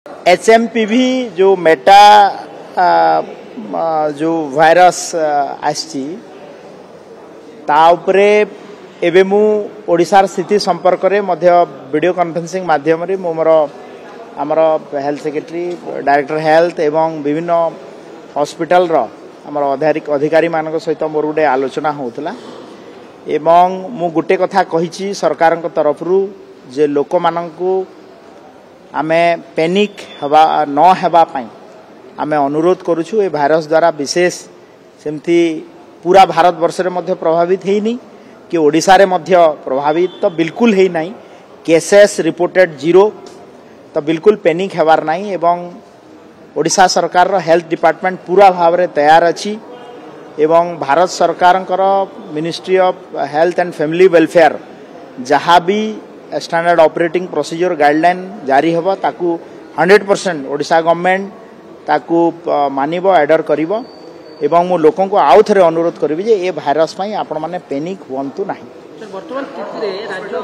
HMPV जो Meta जो virus आसी एबे मु ओडिशार स्थिति संपर्क में वीडियो कॉन्फ्रेंसिंग माध्यम रे मोर आमर हेल्थ सेक्रेटरी डायरेक्टर हेल्थ एवं विभिन्न हॉस्पिटल रो आमर अधिकारी मान सहित मोर गोटे आलोचना होता एवं मु गोटे कथा कही सरकार तरफ जे लोक मानू आमे पैनिक हवा न हेबा पई आमे अनुरोध करूछु। ए भाइरस द्वारा विशेष सेमती पूरा भारत वर्ष रे मध्य प्रभावित हेनी कि ओडिशा रे मध्य प्रभावित तो बिल्कुल है नहीं। केसेस रिपोर्टेड 0 तो बिल्कुल पैनिक हेबार नहीं एवं ओडिशा सरकार रो हेल्थ डिपार्टमेंट पूरा भाव रे तैयार अछि एवं भारत सरकार ministry of health and family welfare जहाँ भी स्टैंडर्ड ऑपरेटिंग प्रोसीजर गाइडलाइन जारी होबा ताकू 100% ओडिशा गवर्नमेंट ताकू मानिबो एडर करिवो एवं मु लोकों को आउ थरे अनुरोध करिवि जे ए भाइरस पई आपण माने पैनिक हुंतु नाही। सर वर्तमान स्थिति रे राज्य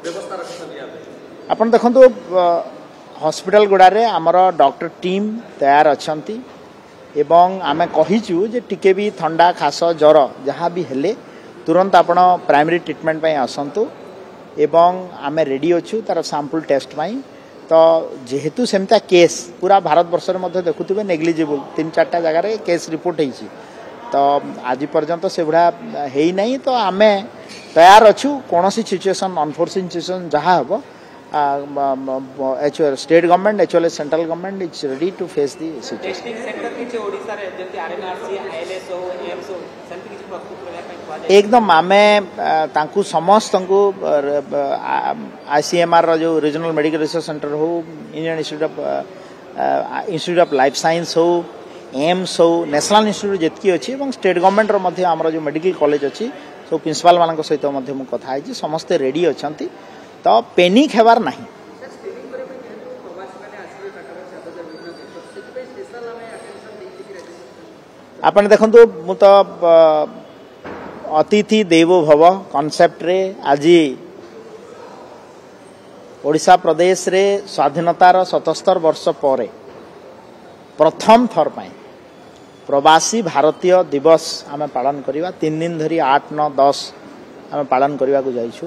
व्यवस्था रखिया आपण देखंतु हॉस्पिटल गुडा रे हमर डॉक्टर टीम तैयार अछंती एवं आमे कहिचु जे टिके भी ठंडा खास ज्वर जहाँ भी हेले तुरंत आपण प्राइमरी ट्रीटमेंट पई आसंतु एवं आमे रेडी अच्छु तार सैंपल टेस्ट पाई। तो जेहेतु सेमता केस पूरा भारत वर्ष में मध्य देखुवे नेग्लिजिबल 3-4 जगह केस रिपोर्ट होती तो आज पर्यंत से गुड़ा है नहीं। तो आमे तैयार अच्छु कौन सिचुएसन अनफोर्सिन सिचुएसन जहाँ हम state government as well central government is ready to face the situation. एकदम आमे तांकू समस्त ICMR जो रीजनल मेडिकल रिसर्च सेंटर हो Indian institute of life science हो एम्स हो नेशनल इंस्टीट्यूट जितकी अच्छी स्टेट गवर्नमेंट रो आमर जो मेडिकल कॉलेज अच्छी सब प्रिंसिपाल मान सहित कथा है समस्ते रेडी अच्छा तो पैनिक हेबार नहीं। आपण देखंतु मु तो अतिथि देवो भव कॉन्सेप्ट रे आज ओडिशा प्रदेश रे स्वाधीनतार 77 वर्ष पर प्रथम थर पाई प्रवासी भारतीय दिवस आम पालन करवा 3 दिन धरी 8, 9, 10 आम पालन करने को जाइछु।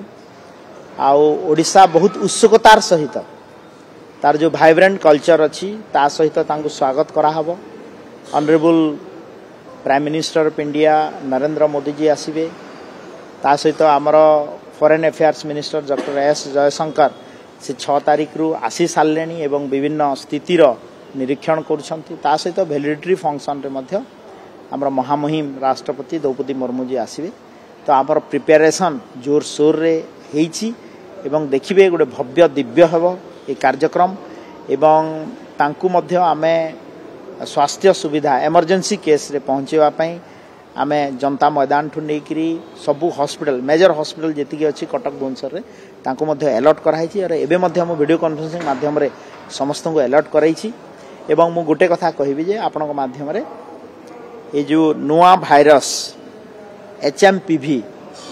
आउ ओडिशा बहुत उत्सुकतार सहित तार जो वाइब्रेंट कल्चर अच्छी ता सहित तांको स्वागत करा हबो। Honourable prime minister of India Narendra Modi ji आसीबे ता सहित आमर foreign affairs minister doctor S Jaishankar से 6 तारीख रु आसी सारे एवं विभिन्न स्थितिर निरीक्षण करुछंती ता सहित वैलिडिटी फंक्शन रे मध्य आमर महामहिम राष्ट्रपति द्रौपदी मुर्मू जी आसीबे। तो आमर प्रिपेरेशन जोर सोर रे हेइची एवं देखिबे गोटे भव्य दिव्य हेबो ए कार्यक्रम एवं तांकु मध्य आमे स्वास्थ्य सुविधा इमरजेंसी केस रे पहुंचेवा पई आमे जनता मैदान ठु नेकरी सबु हॉस्पिटल मेजर हॉस्पिटल जेतिकी अछि कटक भुवनेश्वर रे तांको मध्य अलर्ट कराइछि और एबे मध्य हम वीडियो कॉन्फ्रेंसिंग माध्यम रे समस्त को अलर्ट कराइछि एवं मु गोटे कथा कहिबि जे आपनक माध्यम रे ए जो नुआ भाइरस HMPV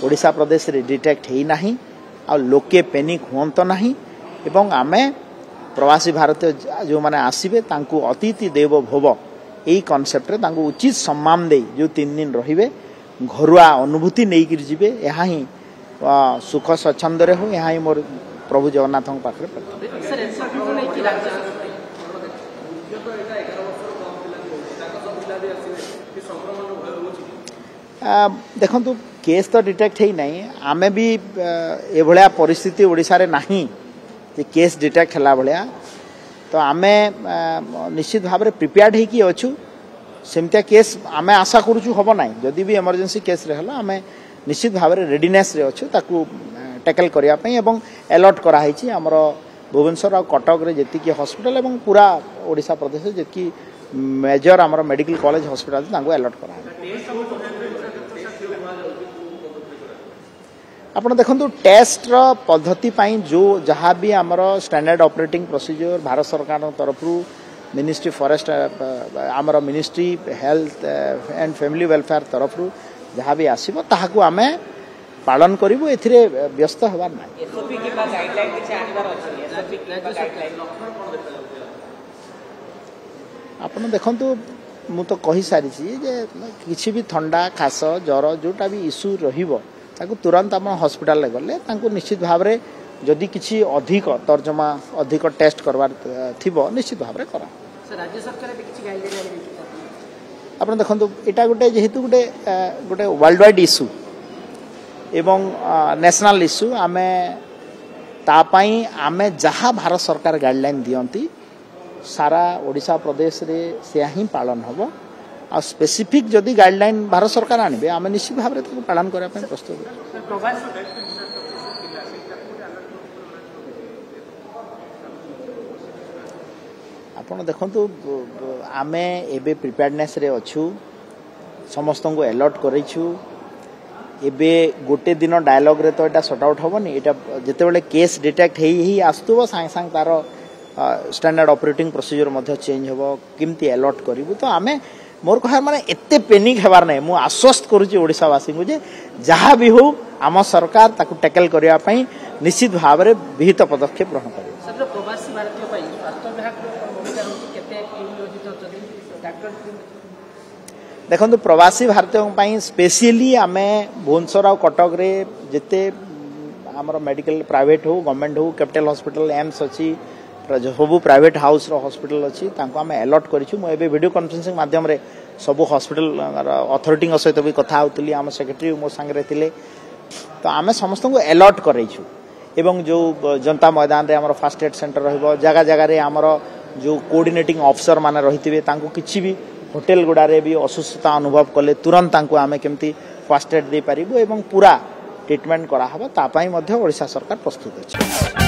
ओडिशा प्रदेश रे डिटेक्ट हेई नाही आ लोके पैनिक हुंतो नाही एवं आमे प्रवासी भारतीय जो माने आसीबे तांकू अतिथि देवो भव यही कॉन्सेप्ट रे तांकू उचित सम्मान दे जो 3 दिन रहिबे घरुआ अनुभूति नहीं कर जिबे यहाँ ही सुख स्वच्छंद रे हो यहाँ ही मोर प्रभु जगन्नाथ पाखे देखंतु केस तो डिटेक्ट है नहीं आमे भी ए भलिया परिस्थिति ओडिशा रे नहीं जे केस डिटेक्ट हला भलिया। तो आमे निश्चित भाव में प्रिपेयर्ड है कि अच्छु सेमतिया केस आमे आशा करूछु हबो नाही जदि भी इमरजेंसी केस रे हला आमे निश्चित भाव में रेडीनेस रे अच्छु ताकू टैकल करिया पई एवं अलर्ट करा हैछि हमर भुवनेश्वर और कटक रे जेतिकी हॉस्पिटल एवं पूरा ओडिशा प्रदेश जेतिकी मेजर हमर मेडिकल कॉलेज हॉस्पिटल तांको अलर्ट करा आपण देखंतु टेस्ट रो पद्धति पाई जो जहाँ भी आमर स्टैंडर्ड ऑपरेटिंग प्रोसीजर भारत सरकार तरफ मिनिस्ट्री फॉरेस्ट आमर ministry health and family welfare तरफ जहाँ भी आसीबो ताहाकू आमे पालन करूँ एथिरे व्यस्त हबार ना एसओपी किबा गाइडलाइन किछ आनिबार अछि एसओपी किबा गाइडलाइन आपण देखंतु मु तो कहि सारी जे किछि भी ठंडा खास ज्वर जोटा भी इश्यू रहिबो ताकू तुरंत हम हॉस्पिटल ले गले ताकू निश्चित भाव रे जदि किछि अधिक तर्जमा अधिक टेस्ट करबार थिबो निश्चित भाव रे करा सर राज्य सरकार भी किछ गाइडलाइन आनि आपण देखंतु एटा गोटे जेहेतु गोटे गोटे वर्ल्ड वाइड इश्यू एवं नेशनल इश्यू आमे तापाई आमे जहाँ भारत सरकार गाइडलाइन दियंती सारा ओडिशा प्रदेश रे से ही पालन हम आ स्पेसिफिक जदि गाइडलाइन भारत सरकार आनबे आमे निश्चित भाव रे पालन करा पे प्रस्तुत आपण देखंतु आमे एबे प्रिपेयर्डनेस रे अछु समस्त को अलर्ट करिछु एबे गोटे दिन डायलॉग रे तो एटा सॉर्ट आउट होबनी एटा जते बेले केस डिटेक्ट हेई आस्तुबो सांग सांग तार स्टैंडर्ड ऑपरेटिंग प्रोसीजर मध्ये चेंज होबो किमती अलर्ट करिवु तो आमे मोर कहर माने एते पैनिक हेबार नै मु आश्वस्त करूची ओडिसा वासी को जे जहा भी हो आम सरकार ताकू टैकल करिया पई निश्चित भाव रे विहित पदक्षेप ग्रहण करियो सर प्रवासी भारतीय पई स्वास्थ्य विभाग भूमिका रहउची केते नियोजित अछथि डॉक्टर देखो प्रवासी भारतीयों स्पेशली आम भुवनेश्वर आ कटक रे जिते आमर मेडिकल प्राइवेट हो गवर्नमेंट हो कैपिटल हॉस्पिटल एम्स अच्छी सबू प्राइवेट हाउस हॉस्पिटल अच्छी आम अलर्ट करूँ मुझे वीडियो कॉन्फ्रेंसिंग माध्यम रे सबू हॉस्पिटल अथॉरिटी सहित भी कथा होती आम सेक्रेटरी मो सांगे थे तो आम समस्त को अलर्ट करूँ एवं जो जनता मैदान रे आमर फास्ट एड सेंटर रगह जगह आमर जो कोऑर्डिनेटिंग ऑफिसर माने रही किसी भी होटेल गुड़ारे भी असुस्थता अनुभव कले तुरंत आम केमती फास्ट एड दे पारिबो एवं पूरा ट्रीटमेंट करा हबो तापाई मध्य ओडिशा सरकार प्रस्तुत अछि।